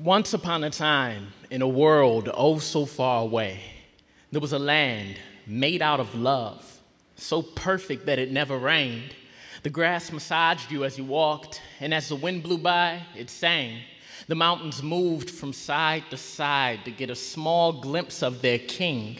Once upon a time, in a world oh so far away, there was a land made out of love, so perfect that it never rained. The grass massaged you as you walked, and as the wind blew by, it sang. The mountains moved from side to side to get a small glimpse of their king.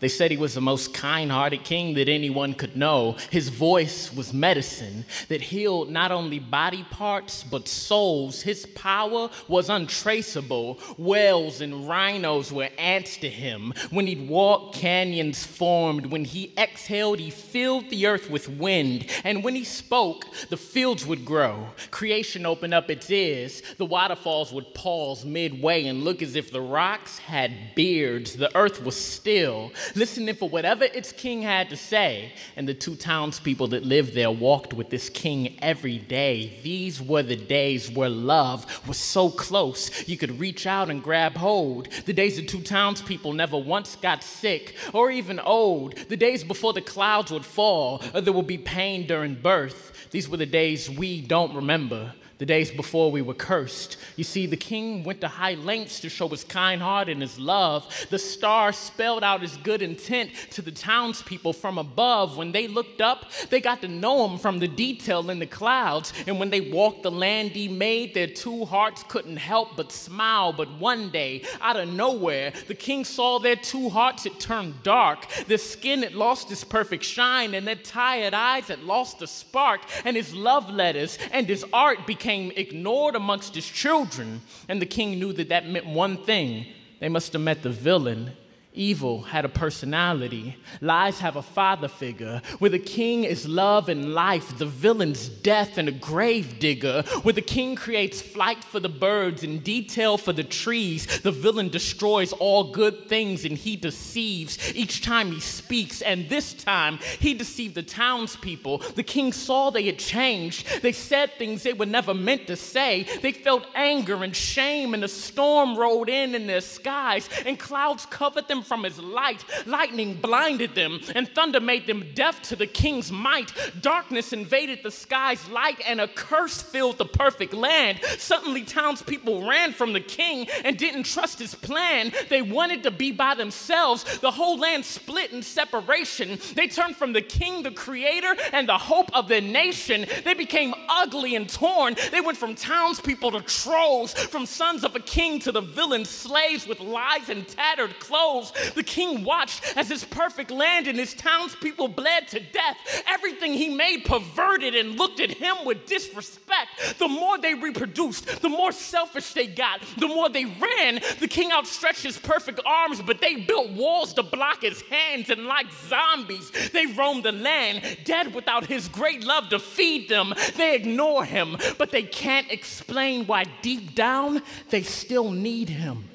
They said he was the most kind-hearted king that anyone could know. His voice was medicine that healed not only body parts, but souls. His power was untraceable. Whales and rhinos were ants to him. When he'd walk, canyons formed. When he exhaled, he filled the earth with wind. And when he spoke, the fields would grow. Creation opened up its ears. The waterfalls would pause midway and look as if the rocks had beards. The earth was still, listening for whatever its king had to say. And the two townspeople that lived there walked with this king every day. These were the days where love was so close you could reach out and grab hold. The days the two townspeople never once got sick or even old. The days before the clouds would fall or there would be pain during birth. These were the days we don't remember. The days before we were cursed. You see, the king went to high lengths to show his kind heart and his love. The stars spelled out his good intent to the townspeople from above. When they looked up, they got to know him from the detail in the clouds. And when they walked the land he made, their two hearts couldn't help but smile. But one day, out of nowhere, the king saw their two hearts had turned dark. Their skin had lost its perfect shine, and their tired eyes had lost the spark. And his love letters and his art became ignored amongst his children. And the king knew that that meant one thing. They must have met the villain. Evil had a personality. Lies have a father figure. Where the king is love and life, the villain's death and a grave digger. Where the king creates flight for the birds and detail for the trees, the villain destroys all good things and he deceives each time he speaks. And this time, he deceived the townspeople. The king saw they had changed. They said things they were never meant to say. They felt anger and shame, and a storm rolled in their skies, and clouds covered them from his light. Lightning blinded them, and thunder made them deaf to the king's might. Darkness invaded the sky's light, and a curse filled the perfect land. Suddenly, townspeople ran from the king and didn't trust his plan. They wanted to be by themselves. The whole land split in separation. They turned from the king, the creator, and the hope of their nation. They became ugly and torn. They went from townspeople to trolls, from sons of a king to the villain's slaves with lies and tattered clothes. The king watched as his perfect land and his townspeople bled to death. Everything he made perverted and looked at him with disrespect. The more they reproduced, the more selfish they got. The more they ran, the king outstretched his perfect arms, but they built walls to block his hands, and like zombies, they roamed the land, dead without his great love to feed them. They ignore him, but they can't explain why deep down they still need him.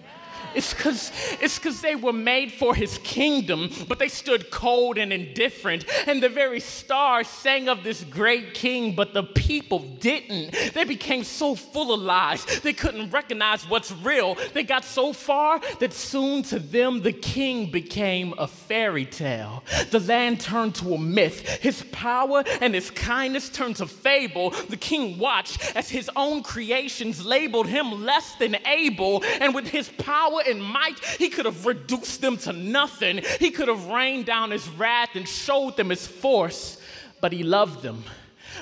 It's because they were made for his kingdom, but they stood cold and indifferent. And the very stars sang of this great king, but the people didn't. They became so full of lies, they couldn't recognize what's real. They got so far that soon to them the king became a fairy tale. The land turned to a myth. His power and his kindness turned to fable. The king watched as his own creations labeled him less than able, and with his power and might, he could have reduced them to nothing. He could have rained down his wrath and showed them his force, but he loved them.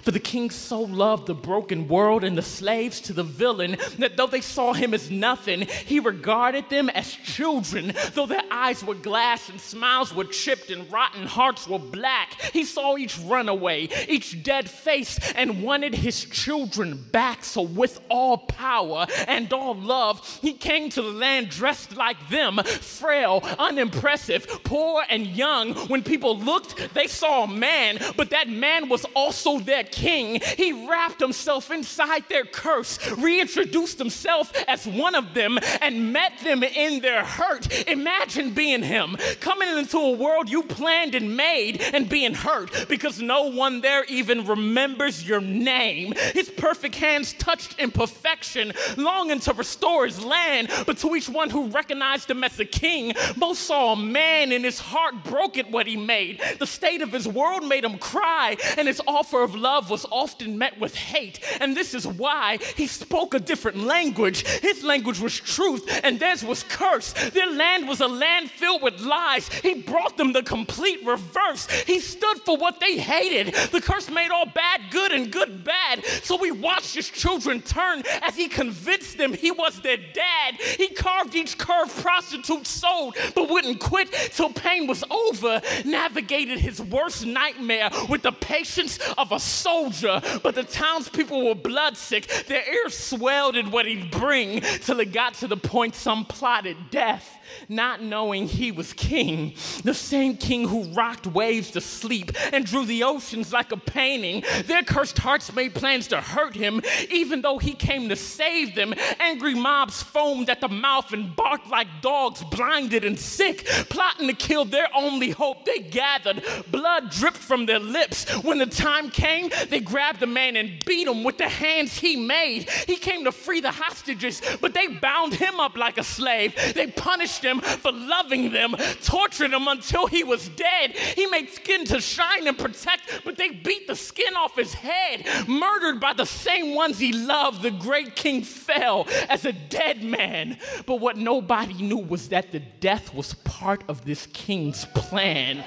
For the king so loved the broken world and the slaves to the villain that though they saw him as nothing, he regarded them as children. Though their eyes were glass and smiles were chipped and rotten hearts were black, he saw each runaway, each dead face, and wanted his children back. So with all power and all love, he came to the land dressed like them, frail, unimpressive, poor, and young. When people looked, they saw a man, but that man was also their king. He wrapped himself inside their curse, reintroduced himself as one of them, and met them in their hurt. Imagine being him, coming into a world you planned and made, and being hurt because no one there even remembers your name. His perfect hands touched imperfection, longing to restore his land, but to each one who recognized him as the king, both saw a man and his heart broke at what he made. The state of his world made him cry, and his offer of love love was often met with hate, and this is why he spoke a different language. His language was truth, and theirs was curse. Their land was a land filled with lies. He brought them the complete reverse. He stood for what they hated. The curse made all bad good and good bad. So we watched his children turn as he convinced them he was their dad. He carved each curve prostitutes sold, but wouldn't quit till pain was over. Navigated his worst nightmare with the patience of a soldier. But the townspeople were bloodsick. Their ears swelled at what he'd bring, till it got to the point some plotted death, not knowing he was king. The same king who rocked waves to sleep and drew the oceans like a painting. Their cursed hearts made plans to hurt him, even though he came to save them. Angry mobs foamed at the mouth and barked like dogs, blinded and sick, plotting to kill their only hope. They gathered, blood dripped from their lips. When the time came, they grabbed the man and beat him with the hands he made. He came to free the hostages, but they bound him up like a slave. They punished him for loving them, tortured him until he was dead. He made skin to shine and protect, but they beat the skin off his head. Murdered by the same ones he loved, the great king fell as a dead man. But what nobody knew was that the death was part of this king's plan.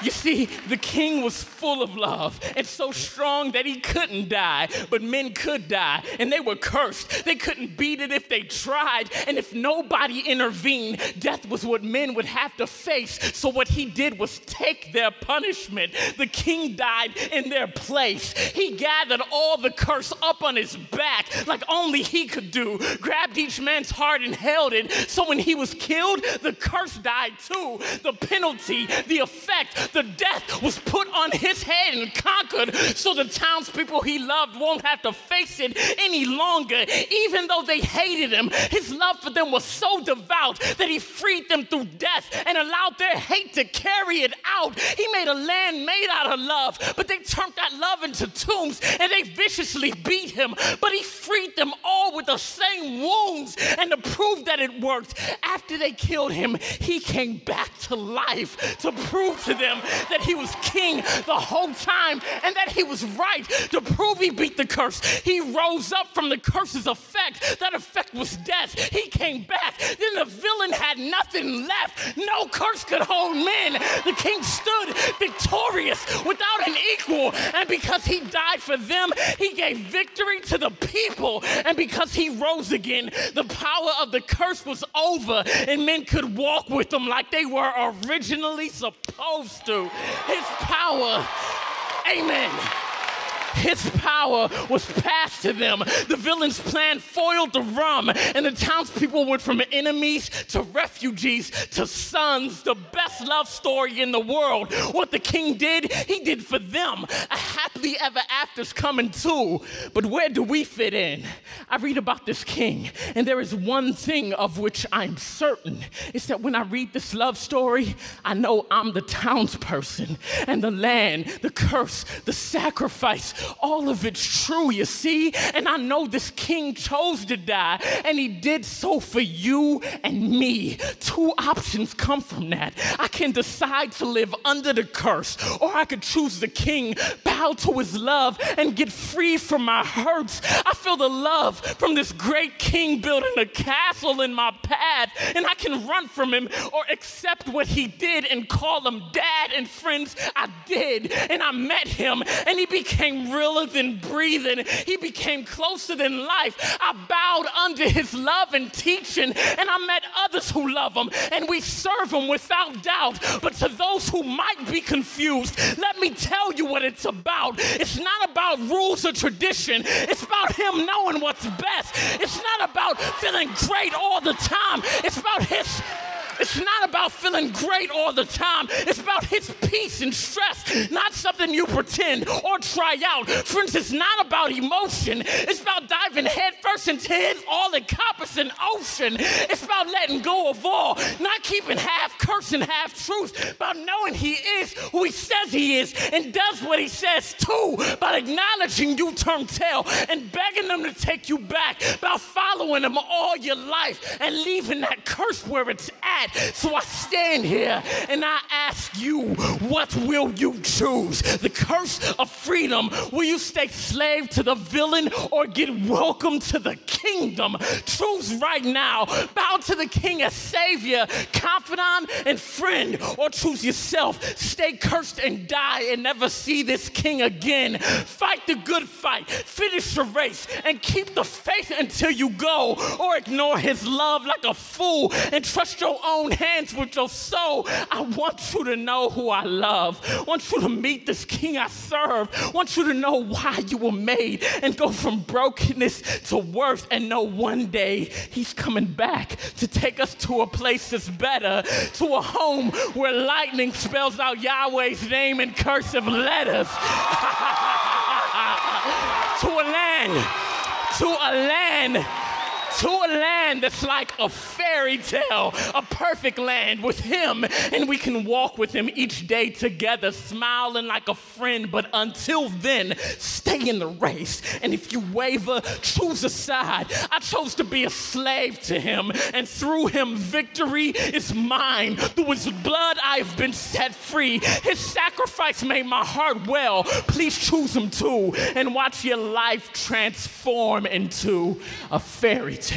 You see, the king was full of love and so strong that he couldn't die, but men could die, and they were cursed. They couldn't beat it if they tried, and if nobody intervened, death was what men would have to face. So what he did was take their punishment. The king died in their place. He gathered all the curse up on his back like only he could do, grabbed each man's heart and held it, so when he was killed, the curse died too. The penalty, the effect, the death was put on his head and conquered, so the townspeople he loved won't have to face it any longer. Even though they hated him, his love for them was so devout that he freed them through death and allowed their hate to carry it out. He made a land made out of love, but they turned that love into tombs and they viciously beat him. But he freed them all with the same wounds, and to prove that it worked, after they killed him, he came back to life to prove to them that he was king the whole time and that he was right. To prove he beat the curse, he rose up from the curse's effect. That effect was death. He came back. Then the villain had nothing left. No curse could hold men. The king stood victorious without an equal, and because he died for them, he gave victory to the people. And because he rose again, the power of the curse was over, and men could walk with him like they were originally supposed to. His power, amen. His power was passed to them. The villain's plan foiled the rum, and the townspeople went from enemies to refugees to sons. The best love story in the world. What the king did, he did for them. A happily ever after's coming too. But where do we fit in? I read about this king, and there is one thing of which I'm certain. It's that when I read this love story, I know I'm the townsperson, and the land, the curse, the sacrifice, all of it's true, you see? And I know this king chose to die, and he did so for you and me. Two options come from that. I can decide to live under the curse, or I could choose the king, bow to his love, and get free from my hurts. I feel the love from this great king building a castle in my path, and I can run from him or accept what he did and call him dad. And friends, I did, and I met him, and he became realer than breathing. He became closer than life. I bowed under his love and teaching, and I met others who love him, and we serve him without doubt. But to those who might be confused, let me tell you what it's about. It's not about rules or tradition. It's about him knowing what's best. It's not about feeling great all the time. It's not about feeling great all the time. It's about his peace and stress, not something you pretend or try out. Friends, it's not about emotion. It's about diving headfirst universe into his all-encompassing ocean. It's about letting go of all, not keeping half curse and half truth, about knowing he is who he says he is and does what he says too, about acknowledging you turn tail and begging them to take you back, about following them all your life and leaving that curse where it's at. So I stand here and I ask you, what will you choose? The curse of freedom? Will you stay slave to the villain or get welcome to the kingdom? Choose right now. Bow to the king as savior, confidant, and friend, or choose yourself. Stay cursed and die and never see this king again. Fight the good fight, finish your race, and keep the faith until you go, or ignore his love like a fool and trust your own hands with your soul. I want you to know who I love. I want you to meet this king I serve. I want you to know why you were made and go from brokenness to worth and know one day he's coming back to take us to a place that's better, to a home where lightning spells out Yahweh's name in cursive letters. To a land that's like a fairy tale, a perfect land with him, and we can walk with him each day together, smiling like a friend. But until then, stay in the race. And if you waver, choose a side. I chose to be a slave to him, and through him, victory is mine. Through his blood, I have been set free. His sacrifice made my heart well. Please choose him too, and watch your life transform into a fairy tale.